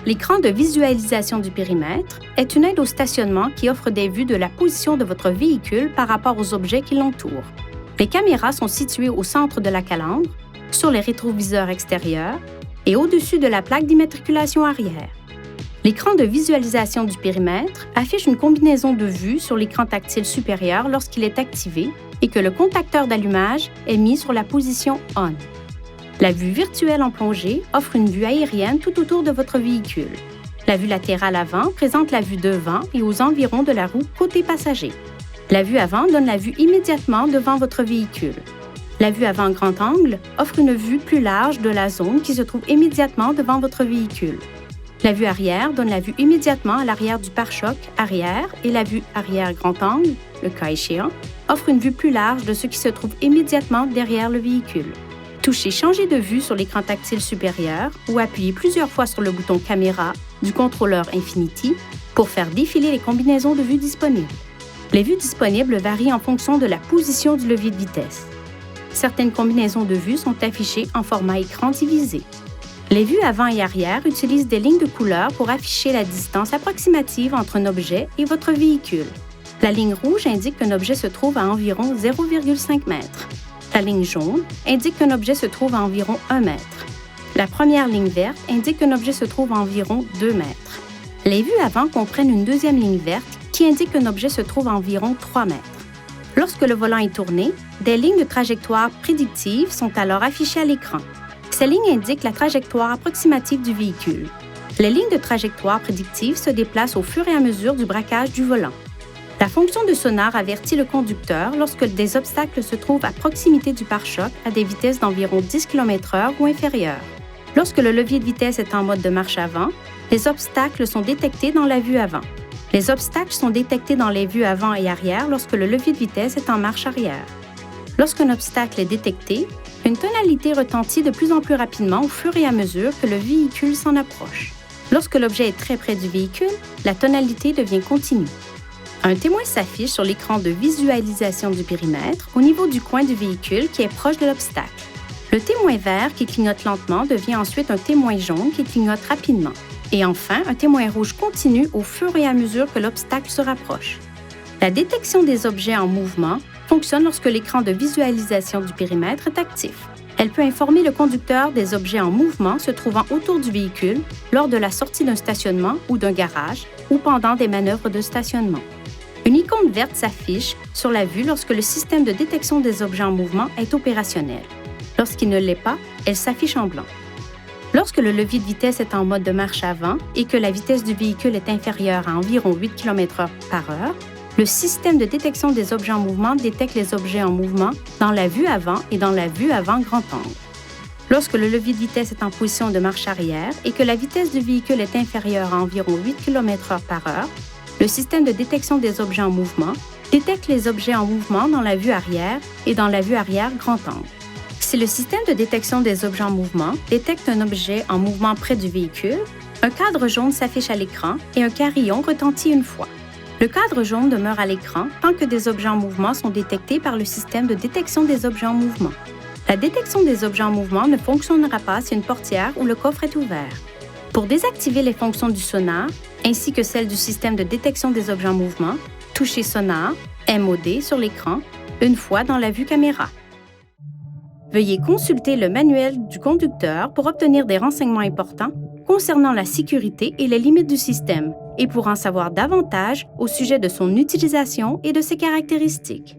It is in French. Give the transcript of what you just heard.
L'écran de visualisation du périmètre est une aide au stationnement qui offre des vues de la position de votre véhicule par rapport aux objets qui l'entourent. Les caméras sont situées au centre de la calandre, sur les rétroviseurs extérieurs et au-dessus de la plaque d'immatriculation arrière. L'écran de visualisation du périmètre affiche une combinaison de vues sur l'écran tactile supérieur lorsqu'il est activé et que le contacteur d'allumage est mis sur la position ON. La vue virtuelle en plongée offre une vue aérienne tout autour de votre véhicule. La vue latérale avant présente la vue devant et aux environs de la roue côté passager. La vue avant donne la vue immédiatement devant votre véhicule. La vue avant grand angle offre une vue plus large de la zone qui se trouve immédiatement devant votre véhicule. La vue arrière donne la vue immédiatement à l'arrière du pare-choc arrière et la vue arrière grand angle, le cas échéant, offre une vue plus large de ce qui se trouve immédiatement derrière le véhicule. Touchez Changer de vue sur l'écran tactile supérieur ou appuyez plusieurs fois sur le bouton Caméra du contrôleur Infinity pour faire défiler les combinaisons de vues disponibles. Les vues disponibles varient en fonction de la position du levier de vitesse. Certaines combinaisons de vues sont affichées en format écran divisé. Les vues avant et arrière utilisent des lignes de couleur pour afficher la distance approximative entre un objet et votre véhicule. La ligne rouge indique qu'un objet se trouve à environ 0,5 m. La ligne jaune indique qu'un objet se trouve à environ 1 m. La première ligne verte indique qu'un objet se trouve à environ 2 m. Les vues avant comprennent une deuxième ligne verte qui indique qu'un objet se trouve à environ 3 m. Lorsque le volant est tourné, des lignes de trajectoire prédictives sont alors affichées à l'écran. Ces lignes indiquent la trajectoire approximative du véhicule. Les lignes de trajectoire prédictives se déplacent au fur et à mesure du braquage du volant. La fonction de sonar avertit le conducteur lorsque des obstacles se trouvent à proximité du pare-choc à des vitesses d'environ 10 km/h ou inférieures. Lorsque le levier de vitesse est en mode de marche avant, les obstacles sont détectés dans la vue avant. Les obstacles sont détectés dans les vues avant et arrière lorsque le levier de vitesse est en marche arrière. Lorsqu'un obstacle est détecté, une tonalité retentit de plus en plus rapidement au fur et à mesure que le véhicule s'en approche. Lorsque l'objet est très près du véhicule, la tonalité devient continue. Un témoin s'affiche sur l'écran de visualisation du périmètre au niveau du coin du véhicule qui est proche de l'obstacle. Le témoin vert qui clignote lentement devient ensuite un témoin jaune qui clignote rapidement. Et enfin, un témoin rouge continue au fur et à mesure que l'obstacle se rapproche. La détection des objets en mouvement fonctionne lorsque l'écran de visualisation du périmètre est actif. Elle peut informer le conducteur des objets en mouvement se trouvant autour du véhicule lors de la sortie d'un stationnement ou d'un garage ou pendant des manœuvres de stationnement. Une icône verte s'affiche sur la vue lorsque le système de détection des objets en mouvement est opérationnel. Lorsqu'il ne l'est pas, elle s'affiche en blanc. Lorsque le levier de vitesse est en mode de marche avant et que la vitesse du véhicule est inférieure à environ 8 km/h, le système de détection des objets en mouvement détecte les objets en mouvement dans la vue avant et dans la vue avant grand angle. Lorsque le levier de vitesse est en position de marche arrière et que la vitesse du véhicule est inférieure à environ 8 km/h, le système de détection des objets en mouvement détecte les objets en mouvement dans la vue arrière et dans la vue arrière grand angle. Si le système de détection des objets en mouvement détecte un objet en mouvement près du véhicule, un cadre jaune s'affiche à l'écran et un carillon retentit une fois. Le cadre jaune demeure à l'écran tant que des objets en mouvement sont détectés par le système de détection des objets en mouvement. La détection des objets en mouvement ne fonctionnera pas si une portière ou le coffre est ouvert. Pour désactiver les fonctions du sonar, ainsi que celles du système de détection des objets en mouvement, touchez Sonar, MOD sur l'écran, une fois dans la vue caméra. Veuillez consulter le manuel du conducteur pour obtenir des renseignements importants concernant la sécurité et les limites du système et pour en savoir davantage au sujet de son utilisation et de ses caractéristiques.